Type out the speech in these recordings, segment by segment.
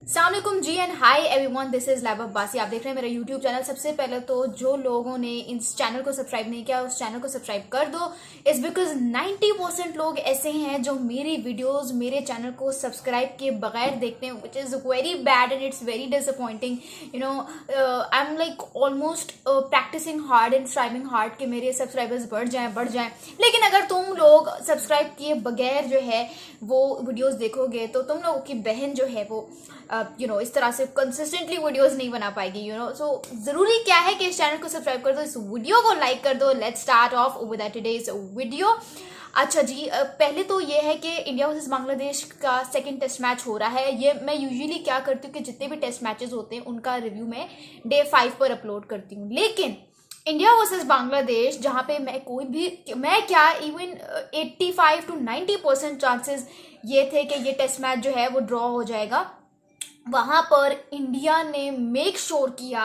अस्सलामुअलैकुम जी and hi everyone, this is लैब अब्बासी। आप देख रहे हैं मेरा यूट्यूब चैनल। सबसे पहले तो जो लोगों ने इस चैनल को सब्सक्राइब नहीं किया उस चैनल को सब्सक्राइब कर दो। इट्स बिकॉज 90% लोग ऐसे हैं जो मेरी वीडियोस मेरे चैनल को सब्सक्राइब किए बगैर देखते हैं, which is very bad and it's very disappointing. I am like almost practising hard and striving hard कि मेरे सब्सक्राइबर्स बढ़ जाएं। लेकिन अगर तुम लोग सब्सक्राइब किए बगैर जो है वो वीडियोस देखोगे तो तुम लोगों की बहन जो है वो इस तरह से कंसिस्टेंटली वीडियोस नहीं बना पाएगी। सो जरूरी क्या है कि इस चैनल को सब्सक्राइब कर दो, इस वीडियो को लाइक कर दो। Let's start of with today's video. अच्छा जी, पहले तो ये है कि इंडिया वर्सेस बांग्लादेश का सेकंड टेस्ट मैच हो रहा है। ये मैं यूजुअली क्या करती हूँ कि जितने भी टेस्ट मैचेस होते हैं उनका रिव्यू मैं डे 5 पर अपलोड करती हूँ। लेकिन इंडिया वर्सेस बांग्लादेश, जहाँ पे मैं क्या इवन 85 to 90% चांसेस ये थे कि ये टेस्ट मैच जो है वो ड्रॉ हो जाएगा, वहां पर इंडिया ने मेक श्योर किया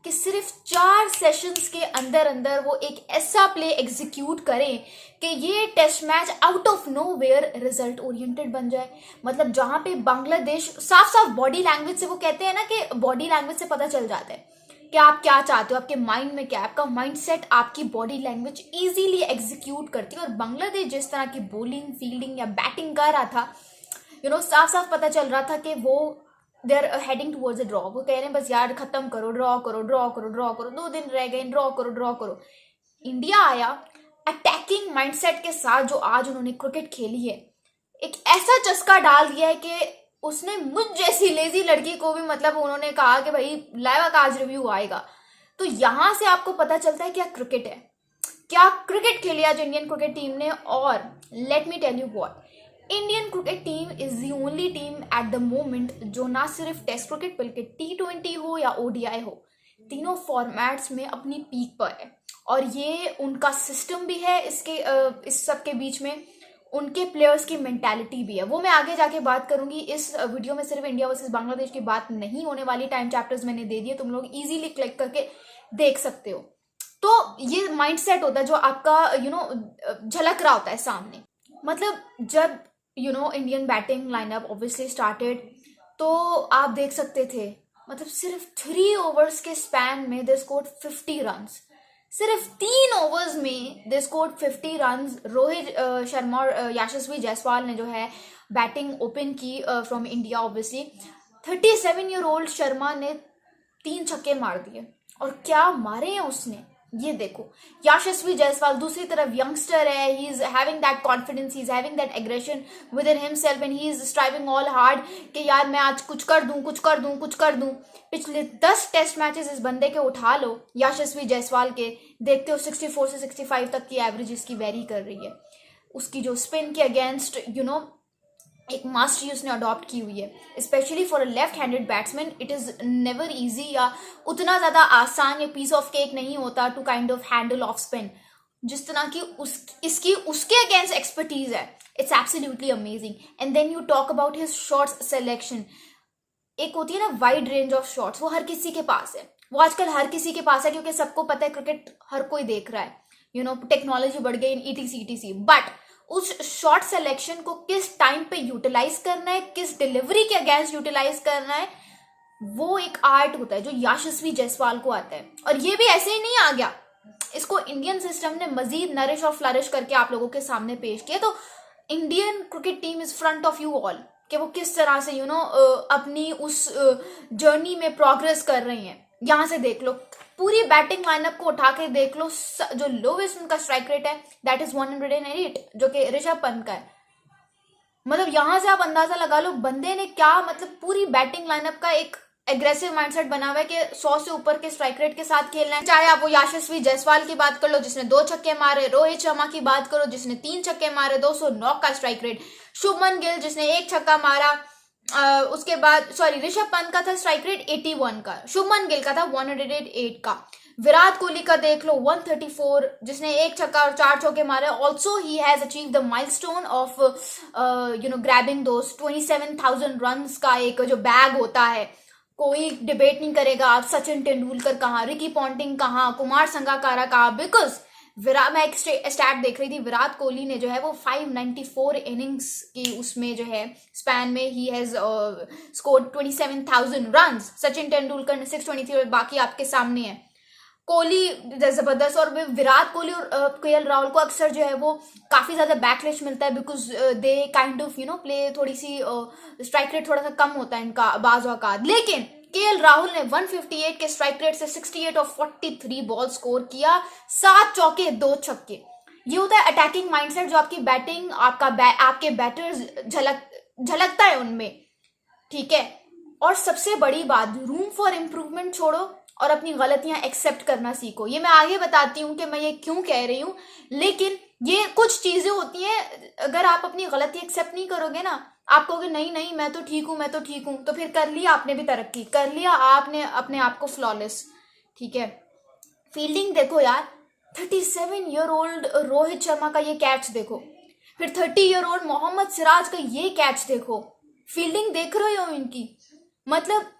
कि सिर्फ 4 सेशंस के अंदर अंदर वो एक ऐसा प्ले एग्जीक्यूट करें कि ये test match out of nowhere result oriented बन जाए। मतलब जहां पे बांग्लादेश साफ साफ बॉडी लैंग्वेज से, वो कहते हैं ना कि बॉडी लैंग्वेज से पता चल जाता है कि आप क्या चाहते हो, आपके माइंड में क्या है, आपका माइंडसेट आपकी बॉडी लैंग्वेज इजीली एग्जीक्यूट करती है। और बांग्लादेश जिस तरह की बॉलिंग, फील्डिंग या बैटिंग कर रहा था, साफ साफ पता चल रहा था कि वो they are heading towards a draw. वो कह रहे हैं बस यार खत्म करो, ड्रॉ करो, ड्रॉ करो, ड्रॉ करो, 2 दिन रह गए, ड्रॉ करो, ड्रॉ करो। इंडिया आया अटैकिंग माइंडसेट के साथ, जो आज उन्होंने क्रिकेट खेली है, एक ऐसा चस्का डाल दिया है कि उसने मुझ जैसी लेजी लड़की को भी, मतलब उन्होंने कहा कि भाई लाइवा का आज रिव्यू आएगा। तो यहां से आपको पता चलता है क्या क्रिकेट है, क्या क्रिकेट खेली आज इंडियन क्रिकेट टीम ने। और let me tell you what, Indian cricket team is the only team at the moment जो ना सिर्फ टेस्ट क्रिकेट बल्कि T20 हो या ODI हो, तीनों फॉर्मेट्स में अपनी पीक पर है। और ये उनका सिस्टम भी है, इस सब के बीच में उनके प्लेयर्स की मेंटालिटी भी है। वो मैं आगे जाके बात करूंगी। इस वीडियो में सिर्फ इंडिया वर्सेस बांग्लादेश की बात नहीं होने वाली, टाइम चैप्टर्स मैंने दे दिए, तुम लोग इजीली क्लिक करके देख सकते हो। तो ये माइंडसेट होता है जो आपका झलक रहा होता है सामने। मतलब जब Indian batting lineup obviously started, तो आप देख सकते थे, मतलब सिर्फ 3 ओवर्स के स्पैन में दे स्कोर्ड 50 रन्स। सिर्फ 3 ओवर्स में they scored 50 runs. Rohit Sharma और यशस्वी जायसवाल ने जो है बैटिंग ओपन की from India. Obviously 37 year old Sharma ने 3 छक्के मार दिए, और क्या मारे हैं उसने, ये देखो। यशस्वी जायसवाल दूसरी तरफ यंगस्टर है, he is having that confidence, he is having that aggression with in himself and he is striving all hard कि यार मैं आज कुछ कर दूं, कुछ कर दूं, कुछ कर दूं। पिछले 10 टेस्ट मैचेस इस बंदे के उठा लो, यशस्वी जायसवाल के, देखते हो 64 से 65 तक की एवरेज इसकी वेरी कर रही है। उसकी जो स्पिन के अगेंस्ट एक मास्टरी उसने अडॉप्ट की हुई है, specially for a left handed batsman. It is never easy, या उतना ज्यादा आसान या पीस ऑफ केक नहीं होता to kind of handle of spin, जिस तरह की इसकी उसके अगेंस्ट एक्सपर्टीज है। It's absolutely amazing. And then you talk about his shots selection. एक होती है ना वाइड रेंज ऑफ शॉट्स, वो हर किसी के पास है, वो आजकल हर किसी के पास है, क्योंकि सबको पता है क्रिकेट हर कोई देख रहा है, टेक्नोलॉजी बढ़ गई इन ETC। बट उस शॉट सिलेक्शन को किस टाइम पे यूटिलाइज करना है, किस डिलीवरी के अगेंस्ट यूटिलाइज करना है, वो एक आर्ट होता है जो यशस्वी जायसवाल को आता है। और ये भी ऐसे ही नहीं आ गया, इसको इंडियन सिस्टम ने मजीद नरिश और फ्लरिश करके आप लोगों के सामने पेश किया। तो Indian cricket team is front of you all कि वो किस तरह से अपनी उस जर्नी में प्रोग्रेस कर रही हैं। यहां से देख लो, पूरी बैटिंग लाइनअप को उठा के देख लो, जो लोवेस्ट उनका स्ट्राइक रेट है दैट इज 108, जो कि ऋषभ पंत का है। मतलब यहां से आप अंदाजा लगा लो बंदे ने क्या, मतलब पूरी बैटिंग लाइनअप का एक एग्रेसिव माइंडसेट बना हुआ है कि 100 से ऊपर के स्ट्राइक रेट के साथ खेलना है। चाहे आप वो यशस्वी जायसवाल की बात कर लो जिसने 2 छक्के मारे, रोहित शर्मा की बात करो जिसने 3 छक्के मारे, 209 का स्ट्राइक रेट, शुभमन गिल जिसने 1 छक्का मारा, उसके बाद ऋषभ पंत का था स्ट्राइक रेट 81 का, शुभमन गिल का था 108 का, विराट कोहली का देख लो 134 जिसने 1 छक्का और 4 चौके मारे। Also he has achieve the milestone of grabbing those 27,000 runs का एक जो बैग होता है। कोई डिबेट नहीं करेगा आप सचिन तेंदुलकर कहाँ, रिकी पॉन्टिंग कहाँ, कुमार संगकारा कहाँ, बिकॉज मैं एक स्टैट देख रही थी, विराट कोहली ने जो है वो 594 इनिंग्स की उसमें जो है स्पैन में he has scored 27,000 runs. Sachin Tendulkar ने 623 और बाकी आपके सामने है। कोहली जबरदस्त। और विराट कोहली और केएल राहुल को अक्सर जो है वो काफी ज्यादा बैकलिश मिलता है because they kind of play थोड़ी सी स्ट्राइक रेट थोड़ा सा कम होता है इनका बाज औकात। लेकिन केएल राहुल ने 158 के स्ट्राइक रेट से 68 और 43 बॉल स्कोर किया, 7 चौके 2 छक्के। ये होता है अटैकिंग माइंडसेट जो आपकी बैटिंग आपके बैटर्स झलकता है उनमें, ठीक है। और सबसे बड़ी बात, रूम फॉर इम्प्रूवमेंट छोड़ो और अपनी गलतियां एक्सेप्ट करना सीखो। ये मैं आगे बताती हूँ कि मैं ये क्यों कह रही हूँ, लेकिन ये कुछ चीजें होती हैं, अगर आप अपनी गलती एक्सेप्ट नहीं करोगे ना, आप कहोगे नहीं नहीं मैं तो ठीक हूँ, तो फिर कर लिया आपने भी तरक्की, कर लिया आपने अपने आप को फ्लॉलेस, ठीक है। फील्डिंग देखो यार, 37 ईयर ओल्ड रोहित शर्मा का ये कैच देखो, फिर 30 ईयर ओल्ड मोहम्मद सिराज का ये कैच देखो। फील्डिंग देख रहे हो इनकी, मतलब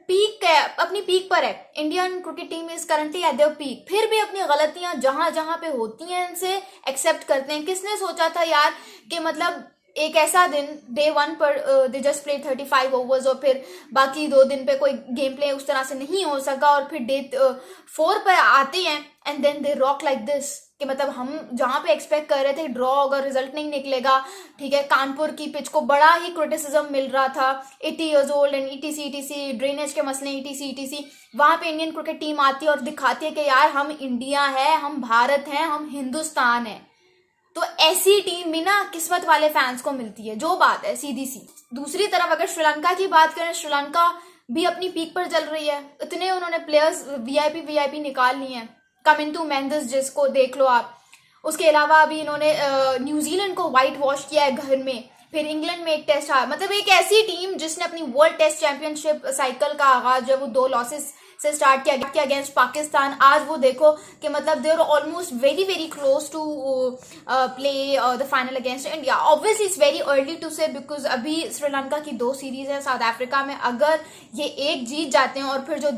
पीक है, अपनी पीक पर है। Indian cricket team is currently eight there peak, फिर भी अपनी गलतियां जहां जहां पे होती हैं इनसे एक्सेप्ट करते हैं। किसने सोचा था यार कि मतलब एक ऐसा दिन डे 1 पर दे जस्ट प्ले 35 ओवर्स और फिर बाकी 2 दिन पे कोई गेम प्ले उस तरह से नहीं हो सका और फिर डे 4 पर आते हैं and then they rock like this, कि मतलब हम जहां पे एक्सपेक्ट कर रहे थे ड्रॉ अगर रिजल्ट नहीं निकलेगा, ठीक है। कानपुर की पिच को बड़ा ही क्रिटिसिज्म मिल रहा था, 80 years old and etc drainage के मसले ईटीसी, वहां पे इंडियन क्रिकेट टीम आती है और दिखाती है कि यार हम इंडिया है, हम भारत हैं, हम हिंदुस्तान है। तो ऐसी टीम भी ना किस्मत वाले फैंस को मिलती है, जो बात है सीधी सी। दूसरी तरफ अगर श्रीलंका की बात करें, श्रीलंका भी अपनी पीक पर चल रही है, इतने उन्होंने प्लेयर्स वीआईपी निकाल लिए हैं। कमिंटू मेंडिस जिसको देख लो आप, उसके अलावा अभी इन्होंने न्यूजीलैंड को व्हाइट वॉश किया है घर में, फिर इंग्लैंड में एक टेस्ट आया। मतलब एक ऐसी टीम जिसने अपनी वर्ल्ड टेस्ट चैंपियनशिप साइकिल का आगाज जो वो 2 लॉसेस से स्टार्ट किया अगेंस्ट पाकिस्तान। आज वो देखो कि मतलब they are almost very close to play the final against India. Obviously it's very early to say because अभी श्रीलंका की 2 सीरीज है साउथ अफ्रीका में, अगर ये एक जीत जाते हैं और फिर जो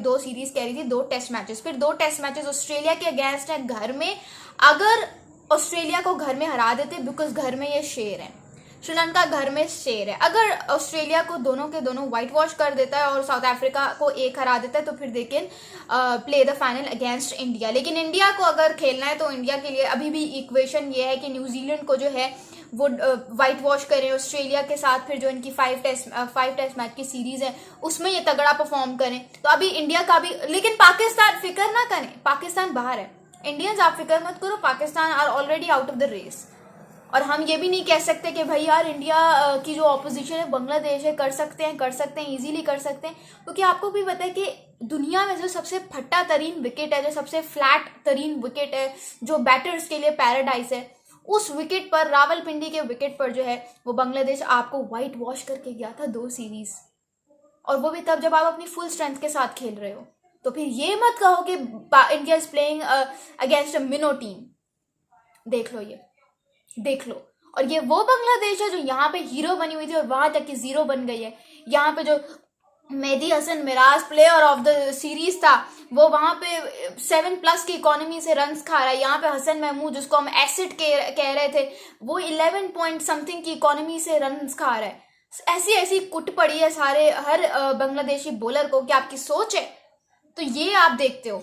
2 सीरीज कह रही थी, 2 टेस्ट मैचेस, फिर 2 टेस्ट मैचेस ऑस्ट्रेलिया के अगेंस्ट है घर में, अगर ऑस्ट्रेलिया को घर में हरा देते बिकॉज घर में ये शेर है, श्रीलंका घर में शेर है, अगर ऑस्ट्रेलिया को दोनों के दोनों व्हाइट वॉश कर देता है और साउथ अफ्रीका को एक हरा देता है, तो फिर they can play the final against India. लेकिन इंडिया को अगर खेलना है तो इंडिया के लिए अभी भी इक्वेशन ये है कि न्यूजीलैंड को जो है वो व्हाइट वॉश करें ऑस्ट्रेलिया के साथ, फिर जो इनकी 5 टेस्ट मैच की सीरीज है उसमें ये तगड़ा परफॉर्म करें। तो अभी इंडिया का भी, लेकिन पाकिस्तान फिक्र ना करें, पाकिस्तान बाहर है। इंडियंस आप फिक्र मत करो, Pakistan are already out of the race. और हम ये भी नहीं कह सकते कि भाई यार इंडिया की जो ऑपोजिशन है बांग्लादेश है, कर सकते हैं इजीली कर सकते हैं, क्योंकि आपको भी पता है कि दुनिया में जो सबसे फट्टा तरीन विकेट है, जो सबसे फ्लैट तरीन विकेट है, जो बैटर्स के लिए पैराडाइज है, उस विकेट पर, रावलपिंडी के विकेट पर जो है वो बांग्लादेश आपको व्हाइट वॉश करके गया था 2 सीरीज, और वो भी तब जब आप अपनी फुल स्ट्रेंथ के साथ खेल रहे हो। तो फिर ये मत कहो कि India is playing against a minnow team. देख लो, ये देख लो। और ये वो बांग्लादेश है जो यहाँ पे हीरो बनी हुई थी और वहां तक की जीरो बन गई है। यहाँ पे जो Mehdi Hasan Miraz player of the series था, वो वहां पे 7+ की इकोनॉमी से रन्स खा रहा है। यहाँ पे हसन महमूद जिसको हम एसिड कह रहे थे, वो 11 पॉइंट समथिंग की इकोनॉमी से रन्स खा रहा है। ऐसी कुट पड़ी है हर बांग्लादेशी बॉलर को कि आपकी सोच है। तो ये आप देखते हो।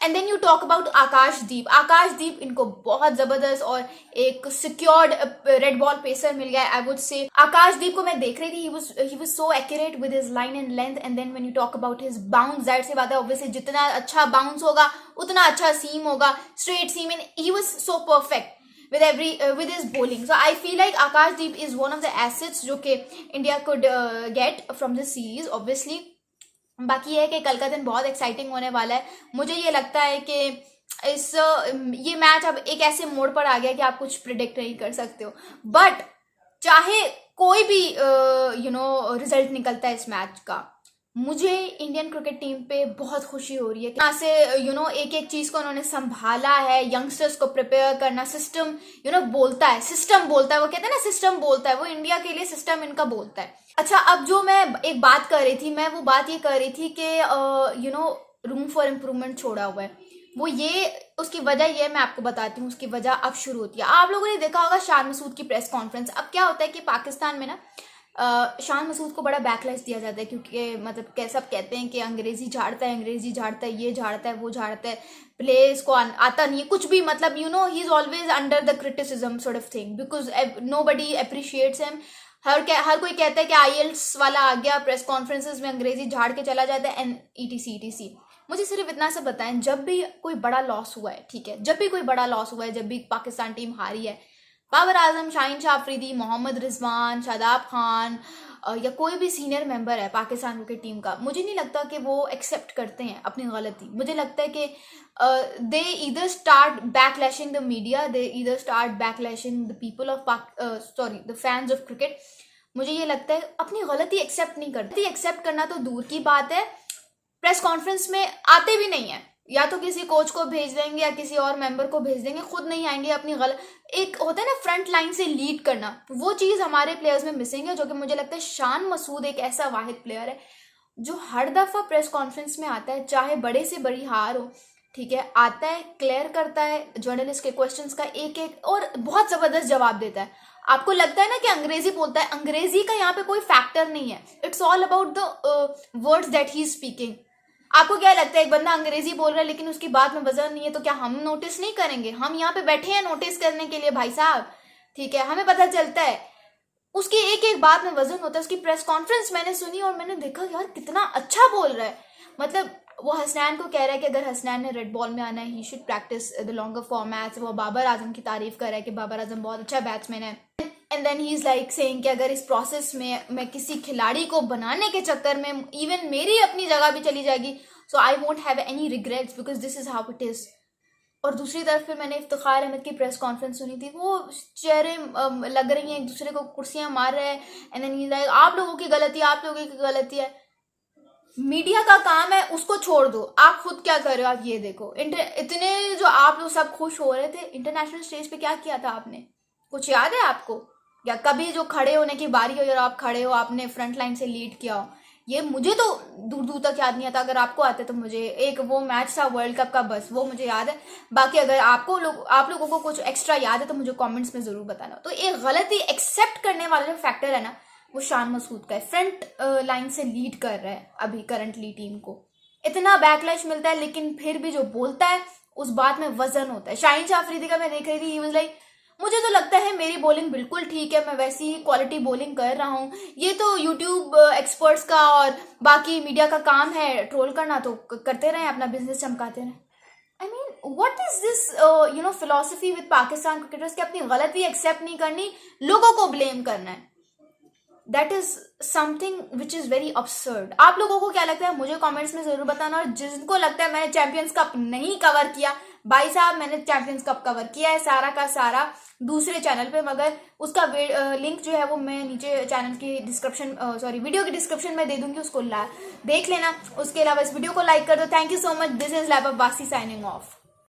And then you talk about Akashdeep इनको बहुत जबरदस्त और एक सिक्योर्ड रेड बॉल पेसर मिल गया, आई वुड से। आकाशदीप को मैं देख रही थी, he was so accurate with his line and length. And then when you talk about his bounce, जाहिर सी बात है ऑब्वियसली जितना अच्छा बाउंस होगा उतना अच्छा सीम होगा, straight seam, and he was so perfect with his bowling. So I feel like Akashdeep is one of the assets जो कि India could get from this series obviously. बाकी है कि कल का दिन बहुत एक्साइटिंग होने वाला है। मुझे ये लगता है कि ये मैच अब एक ऐसे मोड़ पर आ गया कि आप कुछ प्रिडिक्ट नहीं कर सकते हो, बट चाहे कोई भी रिजल्ट निकलता है इस मैच का, मुझे इंडियन क्रिकेट टीम पे बहुत खुशी हो रही है। यहाँ से एक एक चीज को उन्होंने संभाला है, यंगस्टर्स को प्रिपेयर करना, सिस्टम बोलता है, वो कहते हैं ना सिस्टम बोलता है, वो इंडिया के लिए सिस्टम इनका बोलता है। अच्छा, अब जो मैं एक बात कर रही थी, मैं वो बात ये कर रही थी कि रूम फॉर इम्प्रूवमेंट छोड़ा हुआ है। वो ये उसकी वजह ये मैं आपको बताती हूँ। उसकी वजह अब शुरू होती है। आप लोगों ने देखा होगा शान मसूद की प्रेस कॉन्फ्रेंस। अब क्या होता है कि पाकिस्तान में ना शान मसूद को बड़ा बैकलैश दिया जाता है, क्योंकि मतलब सब कहते हैं कि अंग्रेजी झाड़ता है, अंग्रेजी झाड़ता है, ये झाड़ता है, वो झाड़ता है, प्लेस को आता नहीं है कुछ भी, मतलब he is always under the criticism sort of thing, because nobody appreciates him. हर कोई कहता है कि आईएल्स वाला आ गया, प्रेस कॉन्फ्रेंसेस में अंग्रेजी झाड़ के चला जाता है, एंड ETC। मुझे सिर्फ इतना सा बताएं, जब भी कोई बड़ा लॉस हुआ है, ठीक है, जब भी कोई बड़ा लॉस हुआ है, जब भी पाकिस्तान टीम हारी है, बाबर आजम, शाहीन शाह अफरीदी, मोहम्मद रिजवान, शादाब खान या कोई भी सीनियर मेंबर है पाकिस्तान क्रिकेट टीम का, मुझे नहीं लगता कि वो एक्सेप्ट करते हैं अपनी गलती। मुझे लगता है कि they either start backlashing the media, they either start backlashing the people of the fans of cricket. मुझे ये लगता है अपनी गलती एक्सेप्ट नहीं करती। एक्सेप्ट करना तो दूर की बात है, प्रेस कॉन्फ्रेंस में आते भी नहीं है, या तो किसी कोच को भेज देंगे या किसी और मेंबर को भेज देंगे, खुद नहीं आएंगे। अपनी एक होता है ना फ्रंट लाइन से लीड करना, वो चीज़ हमारे प्लेयर्स में मिसिंग है, जो कि मुझे लगता है शान मसूद एक ऐसा वाहिद प्लेयर है जो हर दफ़ा प्रेस कॉन्फ्रेंस में आता है, चाहे बड़े से बड़ी हार हो, ठीक है, आता है, क्लियर करता है जर्नलिस्ट के क्वेश्चंस का एक एक, और बहुत ज़बरदस्त जवाब देता है। आपको लगता है ना कि अंग्रेजी बोलता है, अंग्रेजी का यहाँ पे कोई फैक्टर नहीं है, it's all about the words that he is speaking. आपको क्या लगता है एक बंदा अंग्रेजी बोल रहा है लेकिन उसकी बात में वजन नहीं है, तो क्या हम नोटिस नहीं करेंगे? हम यहाँ पे बैठे हैं नोटिस करने के लिए भाई साहब, ठीक है, हमें पता चलता है उसकी एक एक बात में वजन होता है। उसकी प्रेस कॉन्फ्रेंस मैंने सुनी और मैंने देखा यार कितना अच्छा बोल रहा है। मतलब वो हसनैन को कह रहा है कि अगर हसनैन ने रेड बॉल में आना है, he should practice the longer formats. वो बाबर आजम की तारीफ कर रहा है कि बाबर आजम बहुत अच्छा बैट्समैन है, and then he is like saying कि अगर इस प्रोसेस में मैं किसी खिलाड़ी को बनाने के चक्कर में इवन मेरी अपनी जगह भी चली जाएगी, so I won't have any regrets because this is how it is. और दूसरी तरफ फिर मैंने इफ्तिखार अहमद की प्रेस कॉन्फ्रेंस सुनी थी, वो चेहरे लग रही हैं एक दूसरे को, कुर्सियां मार रहे हैं, and then he is like आप लोगों की गलती है, आप लोगों की गलती है। मीडिया का काम है, उसको छोड़ दो, आप खुद क्या कर रहे हो आप ये देखो। इतने जो आप लोग सब खुश हो रहे थे, इंटरनेशनल स्टेज पे क्या किया था आपने? कुछ याद है आपको? या कभी जो खड़े होने की बारी हो और आप खड़े हो, आपने फ्रंट लाइन से लीड किया हो? ये मुझे तो दूर दूर तक याद नहीं आता। अगर आपको आते तो मुझे एक वो मैच था वर्ल्ड कप का, बस वो मुझे याद है। बाकी अगर आप लोगों को कुछ एक्स्ट्रा याद है तो मुझे कमेंट्स में जरूर बताना। तो एक गलती एक्सेप्ट करने वाला जो फैक्टर है ना, वो शान मसूद का है। फ्रंट लाइन से लीड कर रहा है अभी करंटली टीम को, इतना बैकलैश मिलता है लेकिन फिर भी जो बोलता है उस बात में वजन होता है। शाहीन शाह अफरीदी का मैं देख रही थी, ही वाज लाइक मुझे तो लगता है मेरी बॉलिंग बिल्कुल ठीक है, मैं वैसी ही क्वालिटी बॉलिंग कर रहा हूँ, ये तो यूट्यूब एक्सपर्ट्स का और बाकी मीडिया का काम है ट्रोल करना, तो करते रहें, अपना बिजनेस चमकाते रहें। I mean what is this philosophy with Pakistan cricketers कि अपनी गलती एक्सेप्ट नहीं करनी, लोगों को ब्लेम करना है। That is something which is very absurd। आप लोगों को क्या लगता है मुझे कमेंट्स में जरूर बताना। और जिनको लगता है मैंने चैंपियंस कप नहीं कवर किया, भाई साहब मैंने चैंपियंस कप कवर किया है सारा का सारा दूसरे चैनल पे, मगर उसका लिंक जो है वो मैं नीचे चैनल की डिस्क्रिप्शन वीडियो की डिस्क्रिप्शन में दे दूंगी, उसको देख लेना। उसके अलावा इस वीडियो को लाइक कर दो। Thank you so much. This is लैब अब्बासी साइनिंग ऑफ।